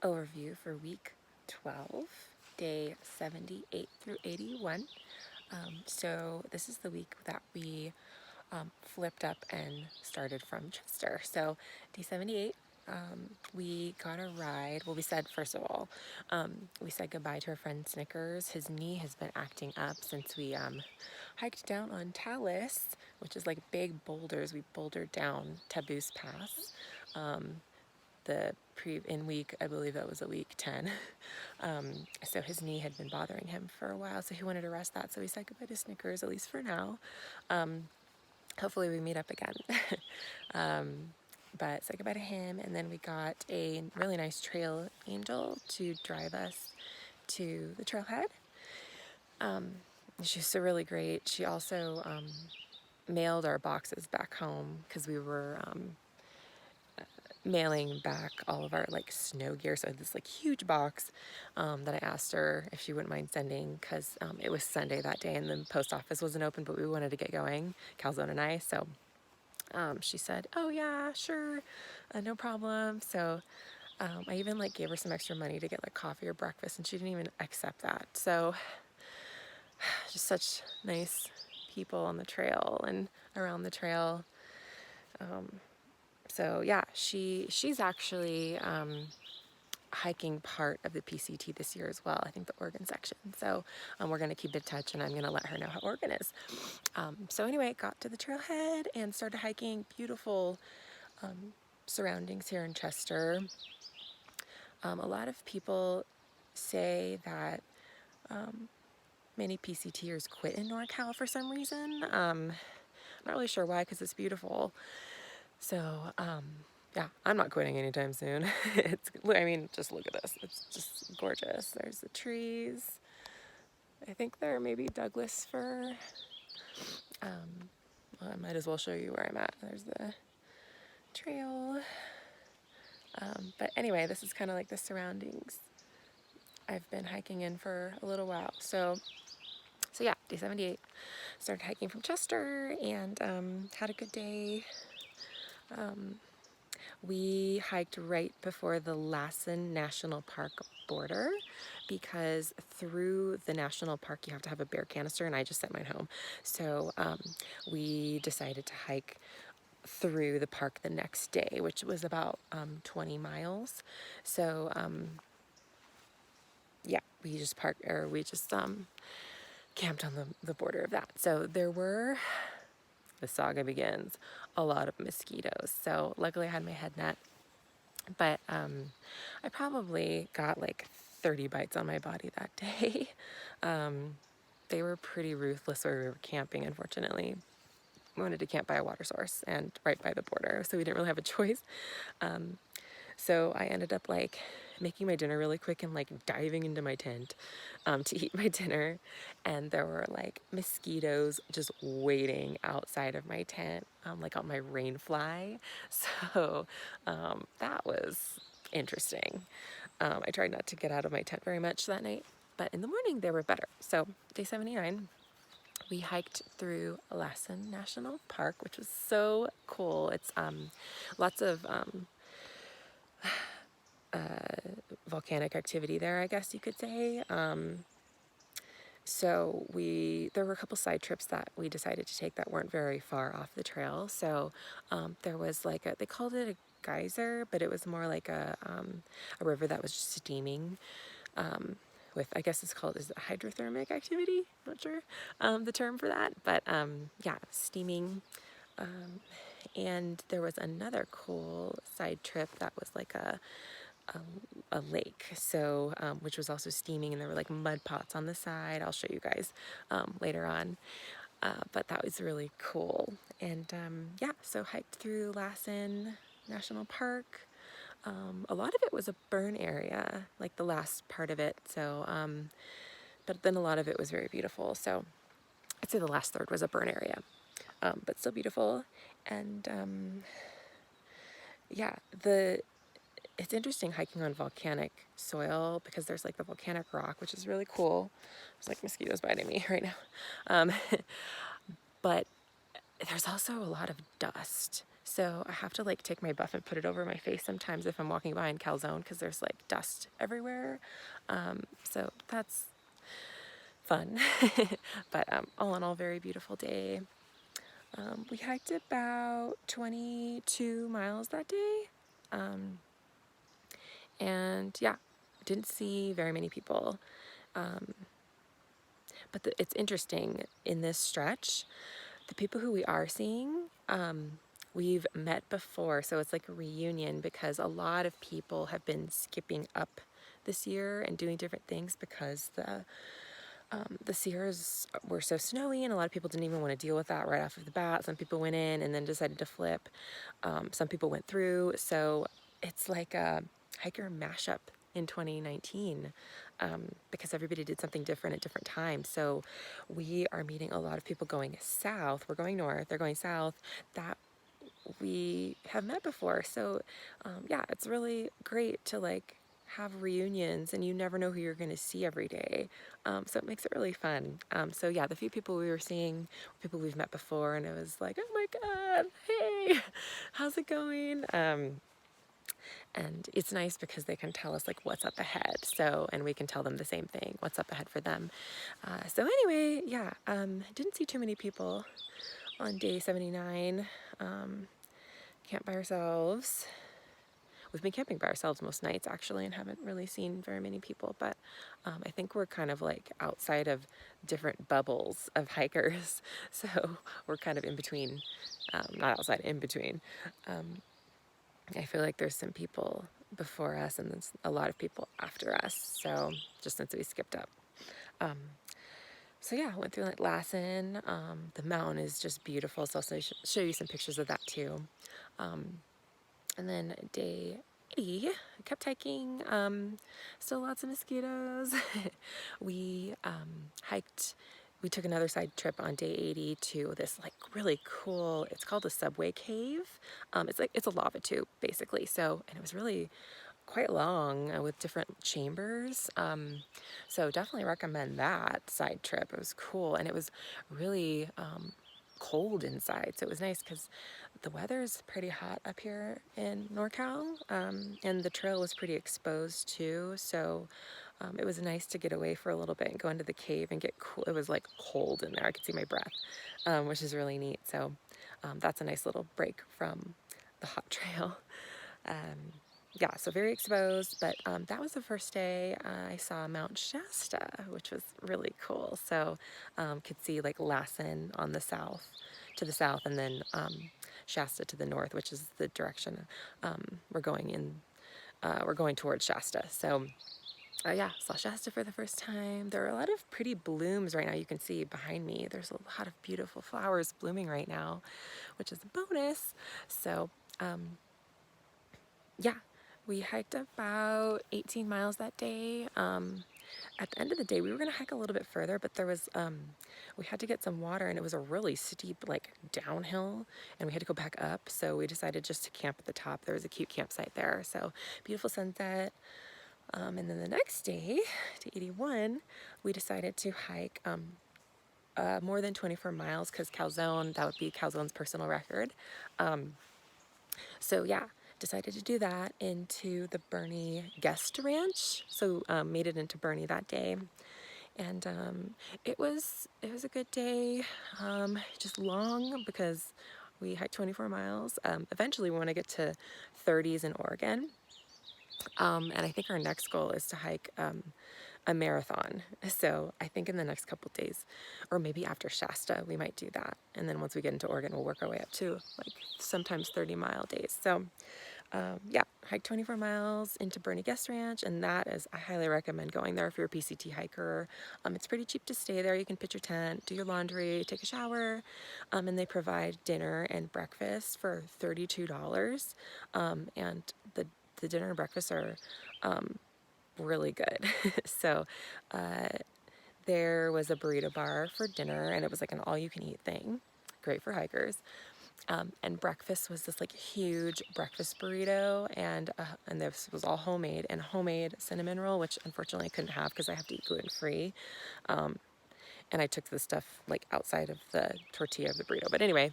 overview for week 12, day 78 through 81. So this is the week that we flipped up and started from Chester. So day 78, we got a ride. Well, we said, first of all, we said goodbye to our friend Snickers. His knee has been acting up since we hiked down on Talus, which is like big boulders. We bouldered down Taboose Pass. In week, I believe that was a week 10. So his knee had been bothering him for a while, so he wanted to rest that. So we said goodbye to Snickers, at least for now. Hopefully we meet up again. But said goodbye to him, and then we got a really nice trail angel to drive us to the trailhead. She's so really great. She also mailed our boxes back home because we were mailing back all of our like snow gear. So I had this like huge box that I asked her if she wouldn't mind sending, because it was Sunday that day and the post office wasn't open, but we wanted to get going, Calzone and I. So she said, oh yeah, sure, no problem. So I even like gave her some extra money to get like coffee or breakfast, and she didn't even accept that. So just such nice people on the trail and around the trail. So yeah, she's actually hiking part of the PCT this year as well. I think the Oregon section. So we're going to keep in touch, and I'm going to let her know how Oregon is. So anyway, got to the trailhead and started hiking. Beautiful surroundings here in Chester. A lot of people say that many PCTers quit in NorCal for some reason. I'm not really sure why, because it's beautiful. So yeah, I'm not quitting anytime soon. I mean, just look at this. It's just gorgeous. There's the trees. I think they're maybe Douglas fir. Well, I might as well show you where I'm at. There's the trail. But anyway, this is kind of like the surroundings I've been hiking in for a little while. So yeah, day 78. Started hiking from Chester and had a good day. We hiked right before the Lassen National Park border, because through the national park you have to have a bear canister, and I just sent mine home. So we decided to hike through the park the next day, which was about 20 miles. So yeah, we just camped on the border of that. So the saga begins, a lot of mosquitoes. So luckily I had my head net, but I probably got like 30 bites on my body that day. They were pretty ruthless where we were camping, unfortunately. We wanted to camp by a water source and right by the border, so we didn't really have a choice. So I ended up like making my dinner really quick and like diving into my tent to eat my dinner, and there were like mosquitoes just waiting outside of my tent, like on my rain fly. So that was interesting. I tried not to get out of my tent very much that night, but in the morning they were better. So day 79, we hiked through Lassen National Park, which was so cool. It's lots of volcanic activity there, I guess you could say. So there were a couple side trips that we decided to take that weren't very far off the trail. So there was like they called it a geyser, but it was more like a river that was just steaming. With, I guess is it hydrothermic activity? Not sure the term for that, but yeah, steaming. And there was another cool side trip that was like a lake, so which was also steaming, and there were like mud pots on the side. I'll show you guys later on, but that was really cool. And yeah, so hiked through Lassen National Park. A lot of it was a burn area, like the last part of it. So but then a lot of it was very beautiful. So I'd say the last third was a burn area, but still beautiful. And yeah, it's interesting hiking on volcanic soil, because there's like the volcanic rock, which is really cool. There's like mosquitoes biting me right now. But there's also a lot of dust. So I have to like take my buff and put it over my face sometimes if I'm walking by in Calzone because there's like dust everywhere. So that's fun. But all in all, very beautiful day. We hiked about 22 miles that day. And yeah, didn't see very many people. But it's interesting in this stretch, the people who we are seeing, we've met before. So it's like a reunion because a lot of people have been skipping up this year and doing different things because the Sierras were so snowy and a lot of people didn't even want to deal with that right off of the bat. Some people went in and then decided to flip. Some people went through. So it's like a hiker mashup in 2019 because everybody did something different at different times. So we are meeting a lot of people going south. We're going north, they're going south, that we have met before. So yeah, it's really great to like have reunions and you never know who you're going to see every day. So it makes it really fun. So yeah, the few people we were seeing were people we've met before and it was like, oh my God, hey, how's it going? And it's nice because they can tell us like what's up ahead. So, and we can tell them the same thing, what's up ahead for them. So anyway, yeah, didn't see too many people on day 79. Camped by ourselves. We've been camping by ourselves most nights actually and haven't really seen very many people, but I think we're kind of like outside of different bubbles of hikers. So we're kind of in between, not outside, in between. I feel like there's some people before us and there's a lot of people after us. So just since we skipped up. So yeah, I went through like Lassen. The mountain is just beautiful. So I'll show you some pictures of that too. And then day 80, I kept hiking. Still lots of mosquitoes. We hiked. We took another side trip on day 80 to this like really cool, it's called a subway cave. It's a lava tube basically. So, and it was really quite long with different chambers. So definitely recommend that side trip. It was cool and it was really cold inside. So it was nice because the weather is pretty hot up here in NorCal, and the trail was pretty exposed too. So it was nice to get away for a little bit and go into the cave and get cool. It was like cold in there. I could see my breath, which is really neat. So that's a nice little break from the hot trail. Yeah, so very exposed, but that was the first day I saw Mount Shasta, which was really cool. So could see like Lassen on the south, to the south, and then Shasta to the north, which is the direction we're going in. We're going towards Shasta. So yeah, saw Shasta for the first time. There are a lot of pretty blooms right now. You can see behind me, there's a lot of beautiful flowers blooming right now, which is a bonus. So yeah, we hiked about 18 miles that day. At the end of the day, we were going to hike a little bit further, but there was, we had to get some water and it was a really steep, like downhill, and we had to go back up. So we decided just to camp at the top. There was a cute campsite there. So beautiful sunset. And then the next day, to 81, we decided to hike more than 24 miles because Calzone, that would be Calzone's personal record. So yeah, decided to do that into the Burney guest ranch. So made it into Burney that day, and it was a good day. Just long because we hiked 24 miles. Eventually, we want to get to 30s in Oregon, and I think our next goal is to hike a marathon. So I think in the next couple days, or maybe after Shasta, we might do that. And then once we get into Oregon, we'll work our way up to like sometimes 30-mile days. So yeah, hike 24 miles into Burney Guest Ranch, and that is, I highly recommend going there if you're a PCT hiker. It's pretty cheap to stay there. You can pitch your tent, do your laundry, take a shower, and they provide dinner and breakfast for $32. And the dinner and breakfast are really good. So there was a burrito bar for dinner, and it was like an all-you-can-eat thing. Great for hikers. And breakfast was this like huge breakfast burrito, and this was all homemade, and homemade cinnamon roll, which unfortunately I couldn't have because I have to eat gluten-free. And I took the stuff like outside of the tortilla of the burrito. But anyway,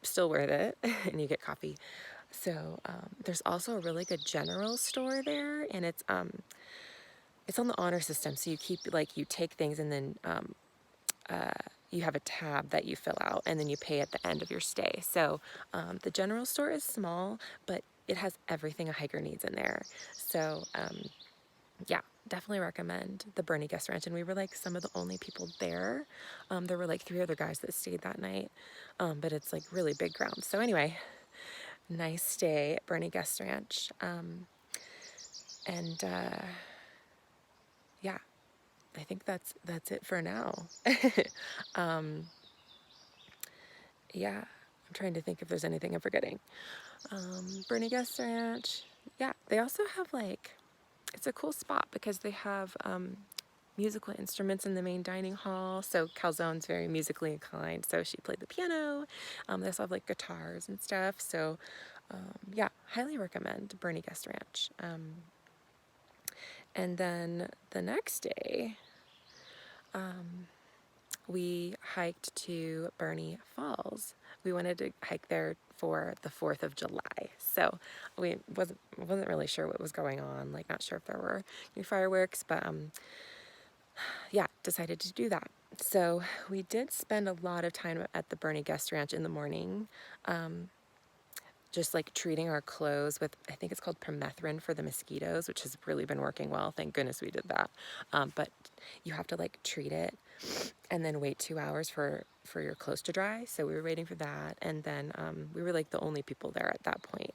still worth it, and you get coffee. So there's also a really good general store there, and it's on the honor system. So you keep, like, you take things, and then you have a tab that you fill out, and then you pay at the end of your stay. So the general store is small, but it has everything a hiker needs in there. So yeah, definitely recommend the Burney Guest Ranch. And we were like some of the only people there. There were like 3 other guys that stayed that night, but it's like really big ground. So anyway, nice stay at Burney Guest Ranch. And yeah, I think that's it for now. Yeah, I'm trying to think if there's anything I'm forgetting. Burney Guest Ranch. Yeah, they also have, like, it's a cool spot because they have musical instruments in the main dining hall. So Calzone's very musically inclined, so she played the piano. They also have like guitars and stuff. So yeah, highly recommend Burney Guest Ranch. And then the next day, we hiked to Burney Falls. We wanted to hike there for the 4th of July. So we wasn't really sure what was going on, like not sure if there were any fireworks, but yeah, decided to do that. So we did spend a lot of time at the Burney Guest Ranch in the morning, just like treating our clothes with, I think it's called permethrin for the mosquitoes, which has really been working well. Thank goodness we did that. But you have to like treat it and then wait 2 hours for your clothes to dry. So we were waiting for that. And then we were like the only people there at that point.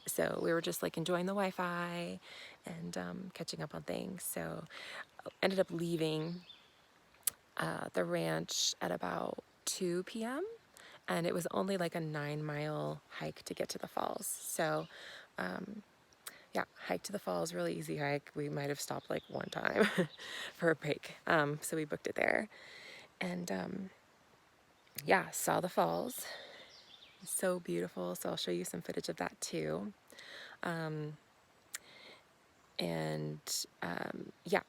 So we were just like enjoying the Wi-Fi and catching up on things. So ended up leaving the ranch at about 2 p.m. and it was only like a 9-mile hike to get to the falls. So yeah, hike to the falls, really easy hike. We might have stopped like one time for a break. So we booked it there. And yeah, saw the falls. So beautiful. So I'll show you some footage of that too. Yeah,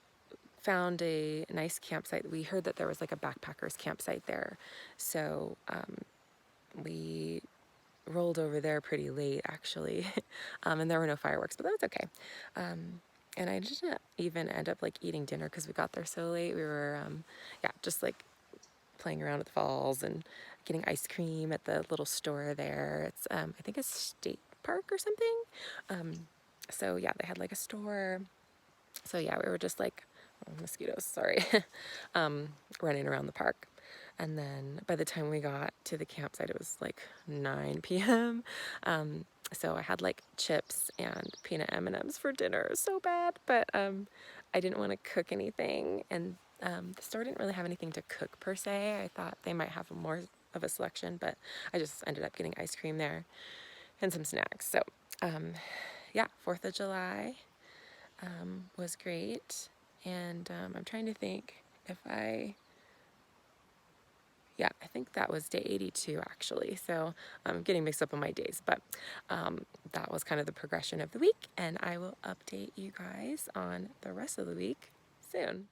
found a nice campsite. We heard that there was like a backpackers campsite there. So we rolled over there pretty late actually. And there were no fireworks, but that was okay. And I didn't even end up like eating dinner because we got there so late. We were, yeah, just like playing around at the falls and getting ice cream at the little store there. It's, I think a state park or something. So yeah, they had like a store. So yeah, we were just like, oh, mosquitoes, sorry, running around the park. And then by the time we got to the campsite, it was like 9 p.m. So I had like chips and peanut M&Ms for dinner. It was so bad, but I didn't want to cook anything. And the store didn't really have anything to cook per se. I thought they might have more of a selection, but I just ended up getting ice cream there and some snacks. So yeah, 4th of July was great. And I'm trying to think if yeah, I think that was day 82 actually. So I'm getting mixed up on my days, but that was kind of the progression of the week, and I will update you guys on the rest of the week soon.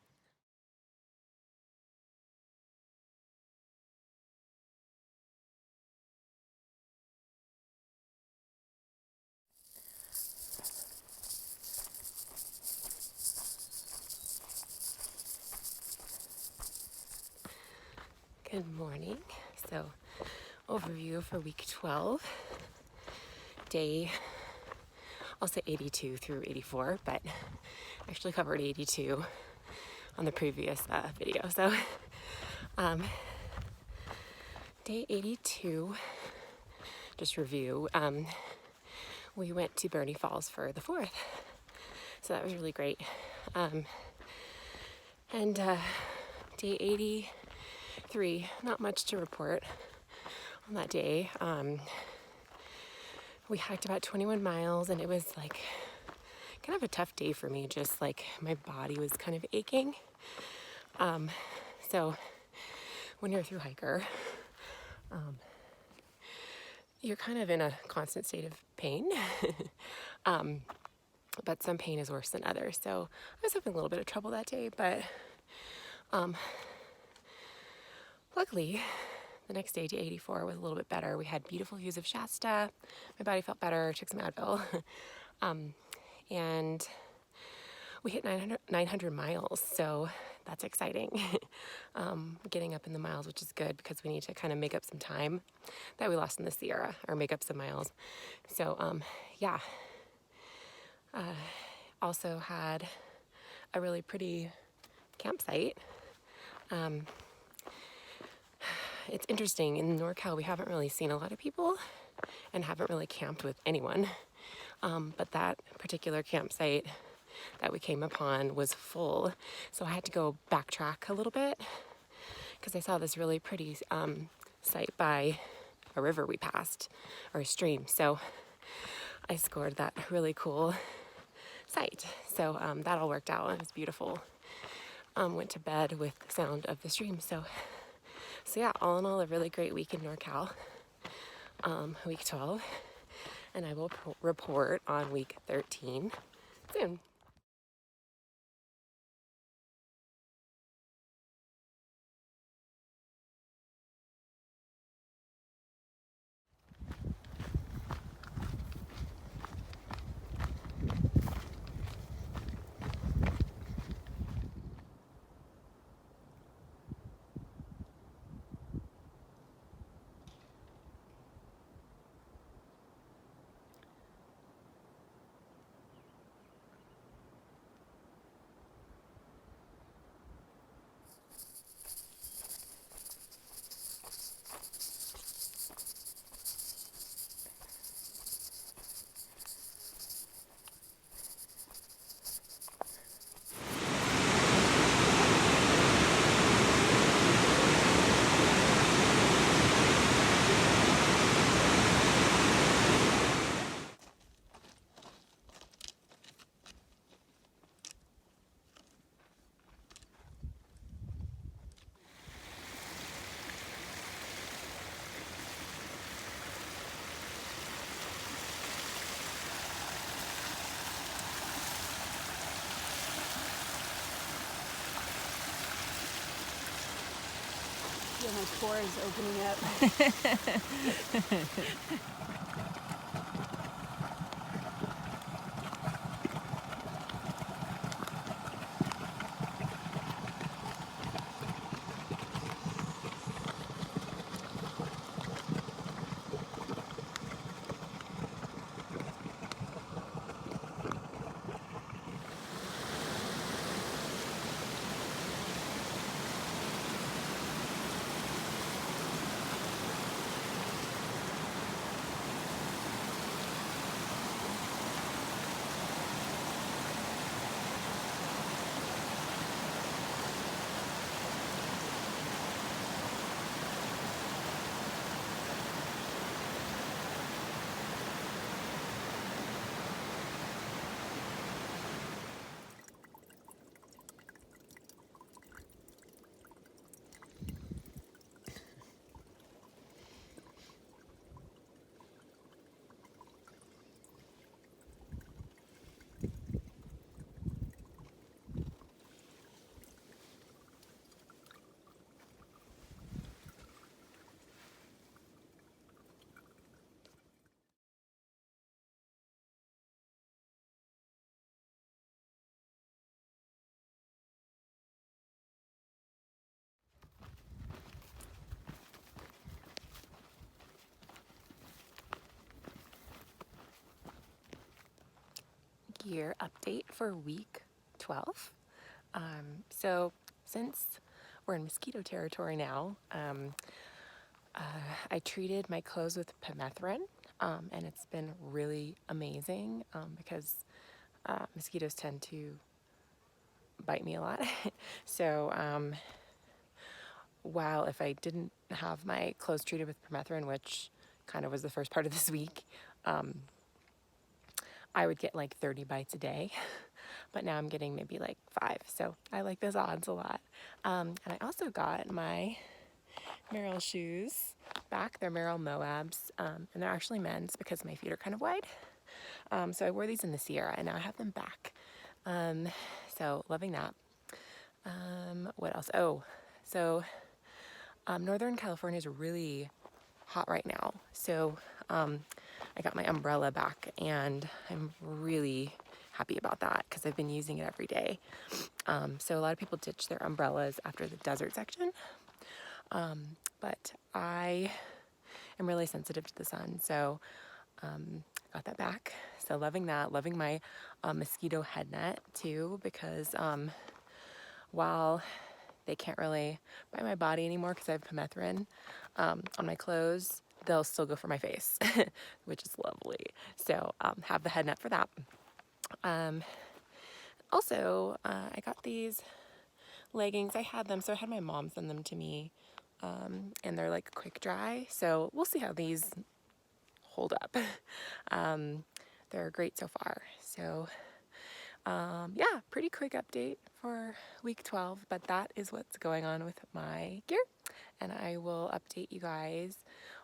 Good morning. So overview for week 12, day, I'll say 82 through 84, but I actually covered 82 on the previous video. So day 82, just review, we went to Burney Falls for the 4th. So that was really great. And day 83, not much to report on that day. We hiked about 21 miles, and it was like kind of a tough day for me. Just like my body was kind of aching. So when you're a thru hiker, you're kind of in a constant state of pain. But some pain is worse than others. So I was having a little bit of trouble that day, but luckily the next day, day 84, was a little bit better. We had beautiful views of Shasta. My body felt better. Took some Advil. And we hit 900 miles, so that's exciting. Getting up in the miles, which is good because we need to kind of make up some time that we lost in the Sierra, or make up some miles. So yeah. Also had a really pretty campsite. It's interesting, in NorCal we haven't really seen a lot of people and haven't really camped with anyone. But that particular campsite that we came upon was full, so I had to go backtrack a little bit because I saw this really pretty site by a river we passed, or a stream. So I scored that really cool site. So that all worked out. It was beautiful. Went to bed with the sound of the stream. So yeah, all in all, a really great week in NorCal. Week 12, and I will report on week 13 soon. Yeah, my core is opening up. Gear update for week 12. So since we're in mosquito territory now, I treated my clothes with permethrin, and it's been really amazing because mosquitoes tend to bite me a lot. So while if I didn't have my clothes treated with permethrin, which kind of was the first part of this week, I would get like 30 bites a day, but now I'm getting maybe like 5. So I like those odds a lot. And I also got my Merrell shoes back. They're Merrell Moabs, and they're actually men's because my feet are kind of wide. So I wore these in the Sierra, and now I have them back. So loving that. What else? Oh, so Northern California is really hot right now, so I got my umbrella back, and I'm really happy about that because I've been using it every day. So a lot of people ditch their umbrellas after the desert section, but I am really sensitive to the sun, so got that back. So loving that, loving my mosquito head net too, because while they can't really bite my body anymore because I have permethrin on my clothes, they'll still go for my face, which is lovely. So have the head net for that. Also, I got these leggings. I had them, so I had my mom send them to me, and they're like quick dry. So we'll see how these hold up. They're great so far. So yeah, pretty quick update for week 12, but that is what's going on with my gear, and I will update you guys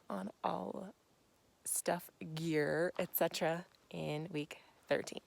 on all stuff, gear, etc. in week 13.